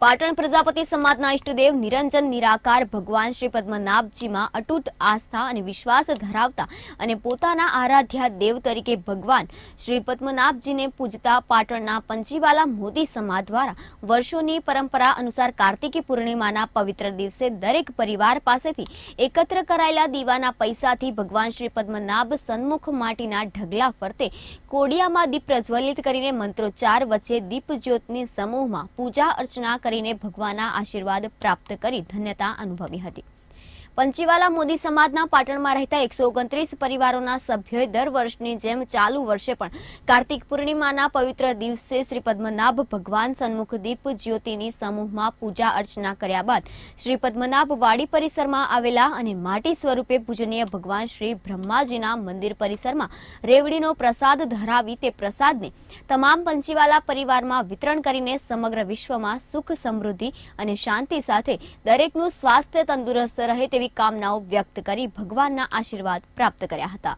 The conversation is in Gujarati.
પાટણ પ્રજાપતિ સમાજના ઇષ્ટદેવ નિરંજન નિરાકાર ભગવાન શ્રી પદ્મનાભજીમાં અતૂટ આસ્થા અને વિશ્વાસ ધરાવતા અને પોતાના આરાધ્યા દેવ તરીકે ભગવાન શ્રી પદ્મનાભજીને પૂજતા પાટણના પંચીવાલા મોદી સમાજ દ્વારા વર્ષોની પરંપરા અનુસાર કાર્તિકી પૂર્ણિમાના પવિત્ર દિવસે દરેક પરિવાર પાસેથી એકત્ર કરાયેલા દીવાના પૈસાથી ભગવાન શ્રી પદ્મનાભ સન્મુખ માટીના ઢગલા ફરતે કોડિયામાં દીપ પ્રજ્વલિત કરીને મંત્રોચ્ચાર વચ્ચે દીપ જ્યોતની સમૂહમાં પૂજા અર્ચના કરીને ભગવાનના આશીર્વાદ પ્રાપ્ત કરી ધન્યતા અનુભવી હતી। પંચીવાલા મોદી સમાજના પાટણમાં રહેતા 129 પરિવારોના સભ્યોએ દર વર્ષની જેમ ચાલુ વર્ષે પણ કાર્તિક પૂર્ણિમાના પવિત્ર દિવસે શ્રી પદ્મનાભ ભગવાન સન્મુખ દીપ જ્યોતિની સમૂહમાં પૂજા અર્ચના કર્યા બાદ શ્રી પદ્મનાભ વાડી પરિસરમાં આવેલા અને માટી સ્વરૂપે પૂજનીય ભગવાન શ્રી બ્રહ્માજીના મંદિર પરિસરમાં રેવડીનો પ્રસાદ ધરાવી તે પ્રસાદને તમામ પંચીવાલા પરિવારમાં વિતરણ કરીને સમગ્ર વિશ્વમાં સુખ સમૃદ્ધિ અને શાંતિ સાથે દરેકનું સ્વાસ્થ્ય તંદુરસ્ત રહે તેવી કામનાઓ વ્યક્ત કરી ભગવાનના આશીર્વાદ પ્રાપ્ત કર્યા હતા।